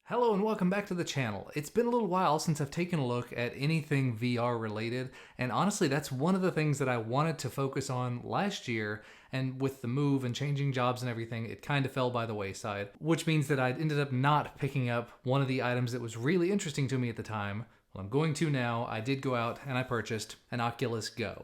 Hello and welcome back to the channel. It's been a little while since I've taken a look at anything VR related, and honestly that's one of the things that I wanted to focus on last year, and with the move and changing jobs and everything, it kind of fell by the wayside, which means that I ended up not picking up one of the items that was really interesting to me at the time. Well, I'm going to now. I did go out and I purchased an Oculus Go.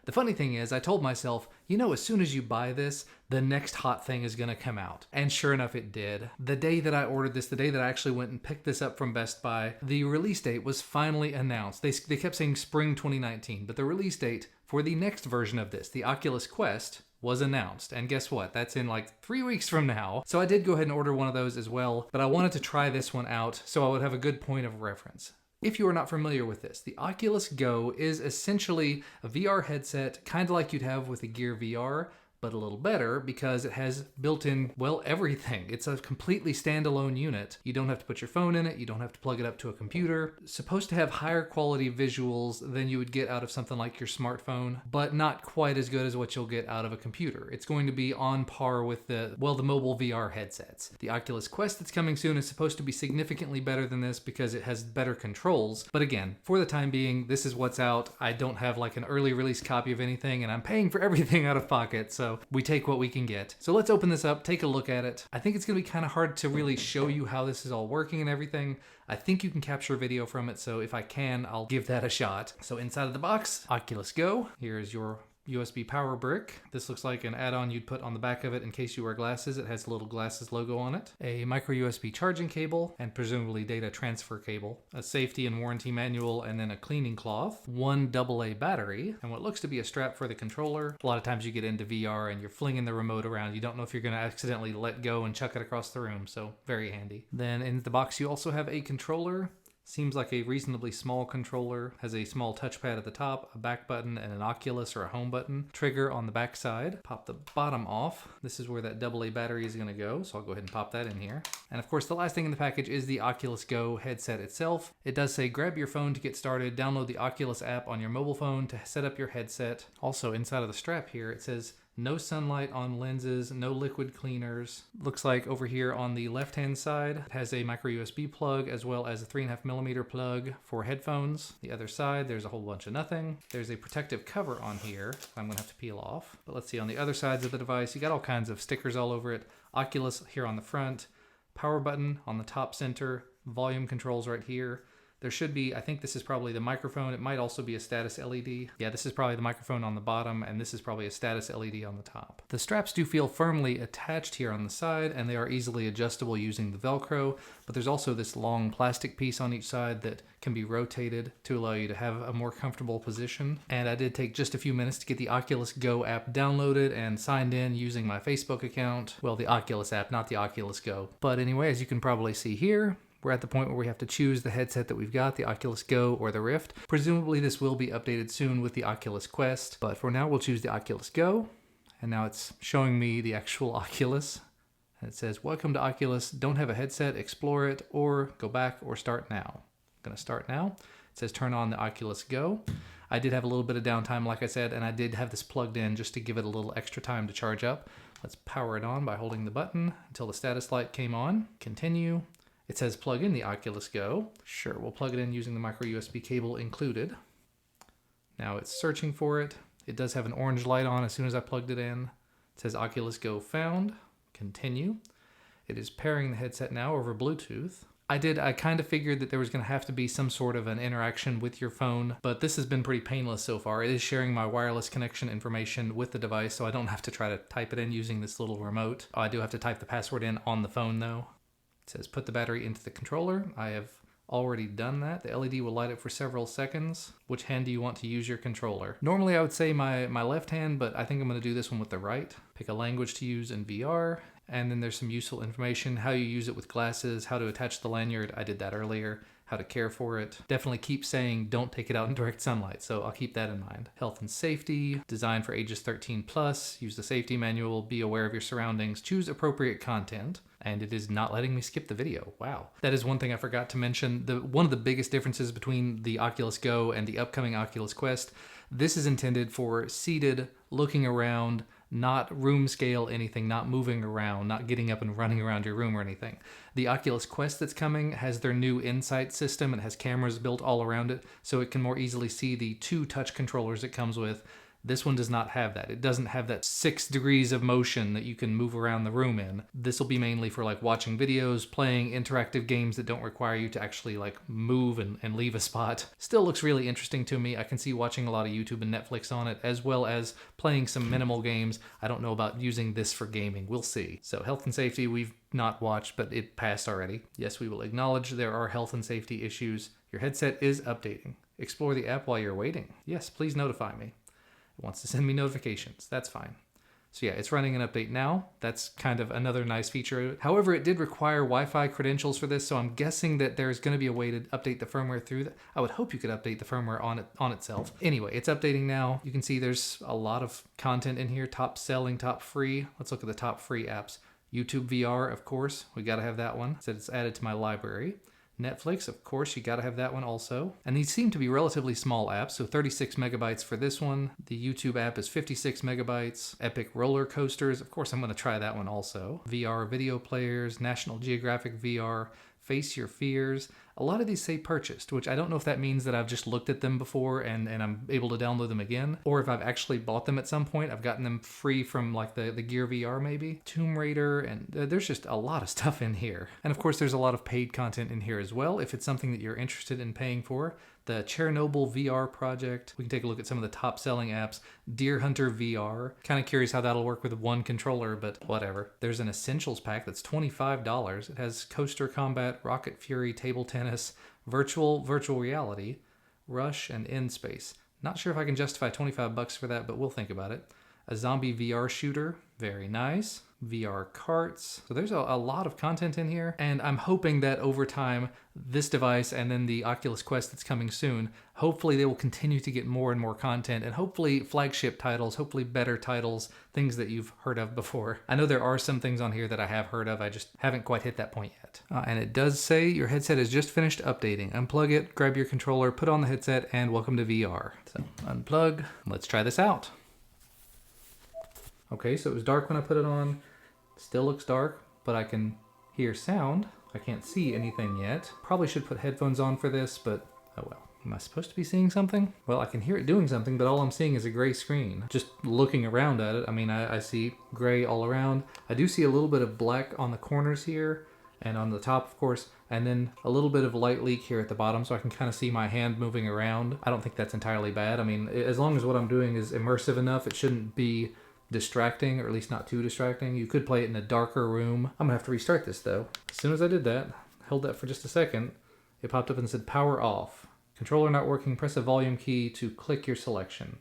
The funny thing is, I told myself, you know, as soon as you buy this, the next hot thing is gonna come out. And sure enough, it did. The day that I ordered this, the day that I actually went and picked this up from Best Buy, the release date was finally announced. They kept saying spring 2019, but the release date for the next version of this, the Oculus Quest, was announced. And guess what? That's in like 3 weeks from now. So I did go ahead and order one of those as well, but I wanted to try this one out so I would have a good point of reference. If you are not familiar with this, the Oculus Go is essentially a VR headset, kind of like you'd have with the Gear VR, but a little better because it has built-in, well, everything. It's a completely standalone unit. You don't have to put your phone in it. You don't have to plug it up to a computer. It's supposed to have higher quality visuals than you would get out of something like your smartphone, but not quite as good as what you'll get out of a computer. It's going to be on par with the mobile VR headsets. The Oculus Quest that's coming soon is supposed to be significantly better than this because it has better controls. But again, for the time being, this is what's out. I don't have like an early release copy of anything, and I'm paying for everything out of pocket, so we take what we can get. So let's open this up, take a look at it. I think it's gonna be kind of hard to really show you how this is all working and everything. I think you can capture video from it, so if I can, I'll give that a shot. So inside of the box, Oculus Go. Here's your USB power brick. This looks like an add-on you'd put on the back of it in case you wear glasses. It has a little glasses logo on it. A micro USB charging cable and presumably data transfer cable. A safety and warranty manual and then a cleaning cloth. One AA battery and what looks to be a strap for the controller. A lot of times you get into VR and you're flinging the remote around. You don't know if you're going to accidentally let go and chuck it across the room, so very handy. Then in the box you also have a controller. Seems like a reasonably small controller, has a small touchpad at the top, a back button, and an Oculus or a home button. Trigger on the back side. Pop the bottom off. This is where that AA battery is going to go, so I'll go ahead and pop that in here. And of course the last thing in the package is the Oculus Go headset itself. It does say grab your phone to get started, download the Oculus app on your mobile phone to set up your headset. Also inside of the strap here it says no sunlight on lenses, no liquid cleaners. Looks like over here on the left-hand side, it has a micro USB plug as well as a 3.5mm plug for headphones. The other side, there's a whole bunch of nothing. There's a protective cover on here I'm gonna have to peel off. But let's see, on the other sides of the device, you got all kinds of stickers all over it. Oculus here on the front, power button on the top center, volume controls right here. There should be, I think this is probably the microphone. It might also be a status LED. Yeah, this is probably the microphone on the bottom, and this is probably a status LED on the top. The straps do feel firmly attached here on the side, and they are easily adjustable using the Velcro, but there's also this long plastic piece on each side that can be rotated to allow you to have a more comfortable position. And I did take just a few minutes to get the Oculus Go app downloaded and signed in using my Facebook account. Well, the Oculus app, not the Oculus Go. But anyway, as you can probably see here, we're at the point where we have to choose the headset that we've got, the Oculus Go or the Rift. Presumably this will be updated soon with the Oculus Quest, but for now we'll choose the Oculus Go. And now it's showing me the actual Oculus. And it says, welcome to Oculus, don't have a headset, explore it, or go back or start now. I'm gonna start now. It says turn on the Oculus Go. I did have a little bit of downtime, like I said, and I did have this plugged in just to give it a little extra time to charge up. Let's power it on by holding the button until the status light came on. Continue. It says plug in the Oculus Go. Sure, we'll plug it in using the micro USB cable included. Now it's searching for it. It does have an orange light on as soon as I plugged it in. It says Oculus Go found. Continue. It is pairing the headset now over Bluetooth. I kind of figured that there was going to have to be some sort of an interaction with your phone, but this has been pretty painless so far. It is sharing my wireless connection information with the device, so I don't have to try to type it in using this little remote. I do have to type the password in on the phone though. It says put the battery into the controller. I have already done that. The LED will light up for several seconds. Which hand do you want to use your controller? Normally I would say my left hand, but I think I'm going to do this one with the right. Pick a language to use in VR. And then there's some useful information, how you use it with glasses, how to attach the lanyard. I did that earlier. How to care for it. Definitely keep saying don't take it out in direct sunlight, so I'll keep that in mind. Health and safety, designed for ages 13 plus, use the safety manual, be aware of your surroundings, choose appropriate content, and it is not letting me skip the video. Wow. That is one thing I forgot to mention. One of the biggest differences between the Oculus Go and the upcoming Oculus Quest, this is intended for seated, looking around, not room scale anything, not moving around, not getting up and running around your room or anything. The Oculus Quest that's coming has their new Insight system and has cameras built all around it, so it can more easily see the 2 touch controllers it comes with. This one does not have that. It doesn't have that 6 degrees of motion that you can move around the room in. This will be mainly for like watching videos, playing interactive games that don't require you to actually like move and leave a spot. Still looks really interesting to me. I can see watching a lot of YouTube and Netflix on it, as well as playing some minimal games. I don't know about using this for gaming. We'll see. So health and safety, we've not watched, but it passed already. Yes, we will acknowledge there are health and safety issues. Your headset is updating. Explore the app while you're waiting. Yes, please notify me. It wants to send me notifications. That's fine. So yeah, it's running an update now. That's kind of another nice feature. However, it did require Wi-Fi credentials for this, so I'm guessing that there's going to be a way to update the firmware through that. I would hope you could update the firmware on itself. Anyway, it's updating now. You can see there's a lot of content in here. Top selling, top free. Let's look at the top free apps. YouTube VR, of course. We got to have that one. It said it's added to my library. Netflix, of course, you gotta have that one also. And these seem to be relatively small apps, so 36 megabytes for this one. The YouTube app is 56 megabytes. Epic Roller Coasters, of course I'm gonna try that one also. VR video players, National Geographic VR, Face Your Fears. A lot of these say purchased, which I don't know if that means that I've just looked at them before and I'm able to download them again, or if I've actually bought them at some point. I've gotten them free from like the Gear VR maybe. Tomb Raider, and there's just a lot of stuff in here. And of course there's a lot of paid content in here as well, if it's something that you're interested in paying for. The Chernobyl VR project. We can take a look at some of the top selling apps. Deer Hunter VR. Kind of curious how that'll work with one controller, but whatever. There's an Essentials pack that's $25. It has Coaster Combat, Rocket Fury, Table Tennis, virtual reality, Rush, and End Space. Not sure if I can justify $25 for that, but we'll think about it. A zombie VR shooter. Very nice. VR carts. So there's a lot of content in here, and I'm hoping that over time, this device and then the Oculus Quest that's coming soon, hopefully they will continue to get more and more content, and hopefully flagship titles, hopefully better titles, things that you've heard of before. I know there are some things on here that I have heard of, I just haven't quite hit that point yet. And it does say your headset has just finished updating. Unplug it, grab your controller, put on the headset, and welcome to VR. So unplug, let's try this out. Okay, so it was dark when I put it on. Still looks dark, but I can hear sound. I can't see anything yet. Probably should put headphones on for this, but oh well. Am I supposed to be seeing something? Well, I can hear it doing something, but all I'm seeing is a gray screen. Just looking around at it, I mean, I see gray all around. I do see a little bit of black on the corners here, and on the top, of course, and then a little bit of light leak here at the bottom, so I can kind of see my hand moving around. I don't think that's entirely bad. I mean, as long as what I'm doing is immersive enough, it shouldn't be distracting, or at least not too distracting. You could play it in a darker room. I'm gonna have to restart this though. As soon as I did that, held that for just a second, it popped up and said power off. Controller not working, press a volume key to click your selection.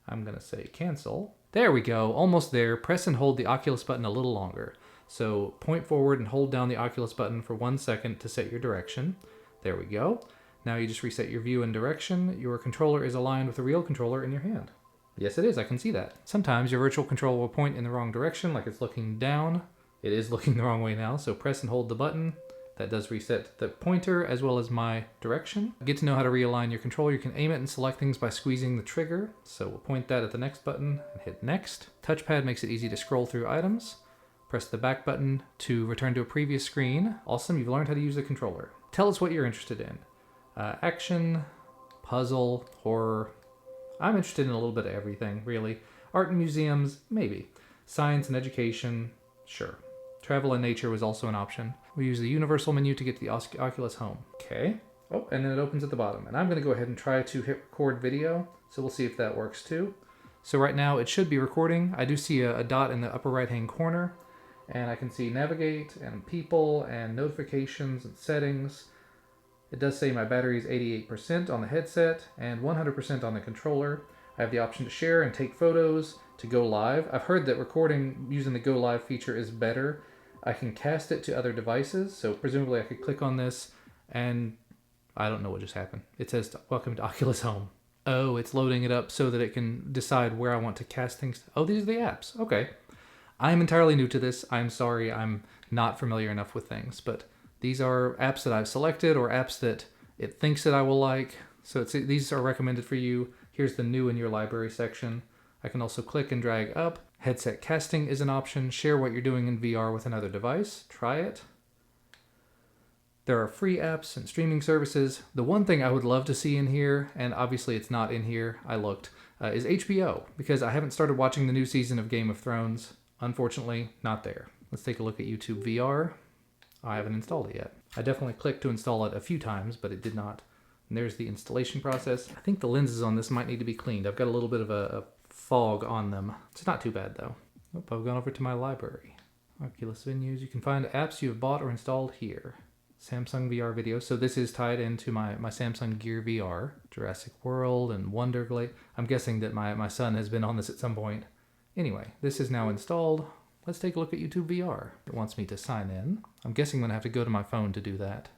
I'm gonna say cancel. There we go, almost there. Press and hold the Oculus button a little longer. So point forward and hold down the Oculus button for 1 second to set your direction. There we go. Now you just reset your view and direction. Your controller is aligned with the real controller in your hand. Yes, it is. I can see that. Sometimes your virtual controller will point in the wrong direction, like it's looking down. It is looking the wrong way now, so press and hold the button. That does reset the pointer as well as my direction. Get to know how to realign your controller. You can aim it and select things by squeezing the trigger. So we'll point that at the next button and hit next. Touchpad makes it easy to scroll through items. Press the back button to return to a previous screen. Awesome, you've learned how to use the controller. Tell us what you're interested in. Action, puzzle, horror. I'm interested in a little bit of everything, really. Art and museums, maybe. Science and education, sure. Travel and nature was also an option. We use the universal menu to get to the Oculus Home. Okay. Oh, and then it opens at the bottom. And I'm going to go ahead and try to hit record video. So we'll see if that works too. So right now it should be recording. I do see a dot in the upper right-hand corner. And I can see navigate and people and notifications and settings. It does say my battery is 88% on the headset and 100% on the controller. I have the option to share and take photos, to go live. I've heard that recording using the go live feature is better. I can cast it to other devices, so presumably I could click on this and I don't know what just happened. It says, welcome to Oculus Home. Oh, it's loading it up so that it can decide where I want to cast things. Oh, these are the apps. Okay. I'm entirely new to this. I'm sorry, I'm not familiar enough with things, but these are apps that I've selected or apps that it thinks that I will like. So these are recommended for you. Here's the new in your library section. I can also click and drag up. Headset casting is an option. Share what you're doing in VR with another device. Try it. There are free apps and streaming services. The one thing I would love to see in here, and obviously it's not in here, I looked, is HBO, because I haven't started watching the new season of Game of Thrones. Unfortunately, not there. Let's take a look at YouTube VR. I haven't installed it yet. I definitely clicked to install it a few times, but it did not. And there's the installation process. I think the lenses on this might need to be cleaned. I've got a little bit of a fog on them. It's not too bad though. Oh, I've gone over to my library. Oculus venues. You can find apps you have bought or installed here. Samsung VR video. So this is tied into my Samsung Gear VR. Jurassic World and Wonderglade. I'm guessing that my son has been on this at some point. Anyway, this is now installed. Let's take a look at YouTube VR. It wants me to sign in. I'm guessing I'm gonna have to go to my phone to do that.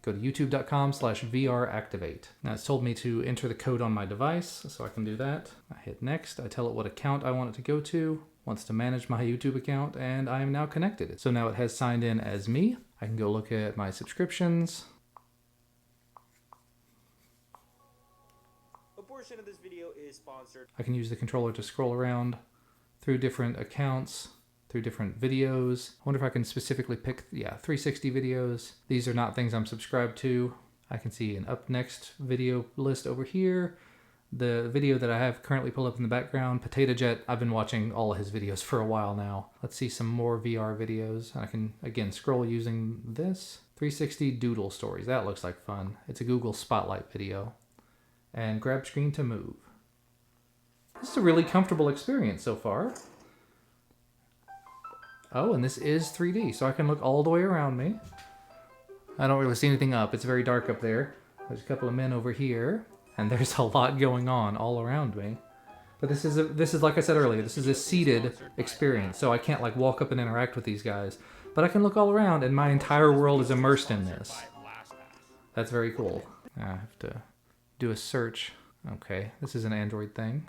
Go to youtube.com/VRactivate. Now it's told me to enter the code on my device, so I can do that. I hit next. I tell it what account I want it to go to. Wants to manage my YouTube account, and I am now connected. So now it has signed in as me. I can go look at my subscriptions. A portion of this video is sponsored. I can use the controller to scroll around through different accounts, through different videos. I wonder if I can specifically pick, 360 videos. These are not things I'm subscribed to. I can see an up next video list over here. The video that I have currently pulled up in the background, Potato Jet, I've been watching all of his videos for a while now. Let's see some more VR videos. I can, again, scroll using this. 360 Doodle Stories, that looks like fun. It's a Google Spotlight video. And grab screen to move. This is a really comfortable experience so far. Oh, and this is 3D, so I can look all the way around me. I don't really see anything up. It's very dark up there. There's a couple of men over here, and there's a lot going on all around me. But this is like I said earlier, this is a seated experience, so I can't like walk up and interact with these guys. But I can look all around, and my entire world is immersed in this. That's very cool. I have to do a search. Okay, this is an Android thing.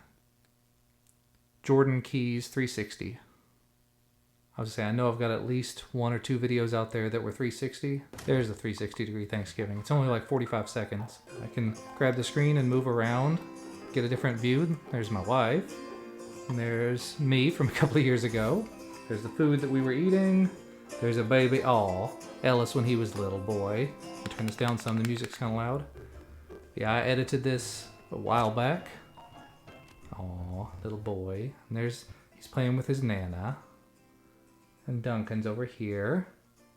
Jordan Keys 360. I was gonna say, I know I've got at least 1 or 2 videos out there that were 360. There's the 360 degree Thanksgiving. It's only like 45 seconds. I can grab the screen and move around, get a different view. There's my wife. And there's me from a couple of years ago. There's the food that we were eating. There's a baby, Ellis when he was a little boy. I'll turn this down some, the music's kind of loud. Yeah, I edited this a while back. Little boy. And he's playing with his Nana. And Duncan's over here.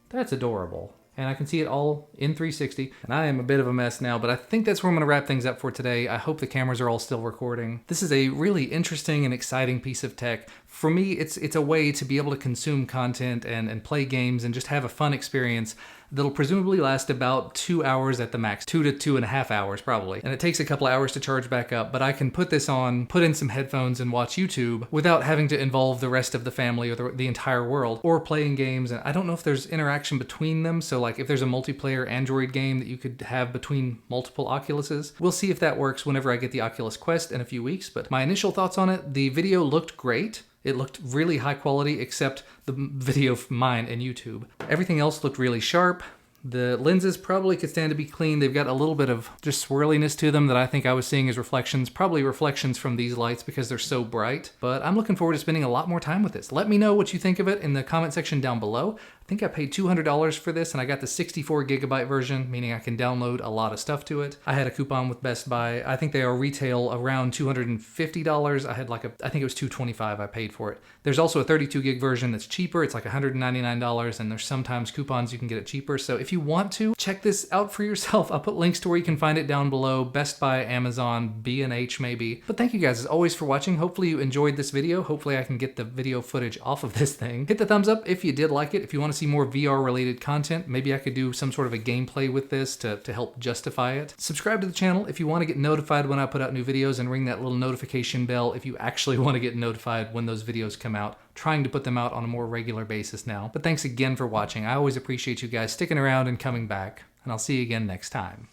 That's adorable. And I can see it all in 360. And I am a bit of a mess now, but I think that's where I'm gonna wrap things up for today. I hope the cameras are all still recording. This is a really interesting and exciting piece of tech. For me, it's a way to be able to consume content and play games and just have a fun experience that'll presumably last about 2 hours at the max, 2 to 2.5 hours probably. And it takes a couple of hours to charge back up, but I can put this on, put in some headphones and watch YouTube without having to involve the rest of the family or the entire world, or playing games. And I don't know if there's interaction between them. So like if there's a multiplayer Android game that you could have between multiple Oculuses, we'll see if that works whenever I get the Oculus Quest in a few weeks. But my initial thoughts on it, the video looked great. It looked really high quality, except the video of mine and YouTube. Everything else looked really sharp. The lenses probably could stand to be cleaned. They've got a little bit of just swirliness to them that I think I was seeing as reflections, probably reflections from these lights because they're so bright. But I'm looking forward to spending a lot more time with this. Let me know what you think of it in the comment section down below. I think I paid $200 for this and I got the 64 gigabyte version, meaning I can download a lot of stuff to it. I had a coupon with Best Buy. I think they are retail around $250. I had I think it was $225 I paid for it. There's also a 32 gig version that's cheaper. It's like $199 and there's sometimes coupons you can get it cheaper. So if you want to, check this out for yourself. I'll put links to where you can find it down below. Best Buy, Amazon, B&H maybe. But thank you guys as always for watching. Hopefully you enjoyed this video. Hopefully I can get the video footage off of this thing. Hit the thumbs up if you did like it. If you want to see more VR related content, maybe I could do some sort of a gameplay with this to help justify it. Subscribe to the channel if you want to get notified when I put out new videos, and ring that little notification bell if you actually want to get notified when those videos come out. Trying to put them out on a more regular basis now. But thanks again for watching. I always appreciate you guys sticking around and coming back, and I'll see you again next time.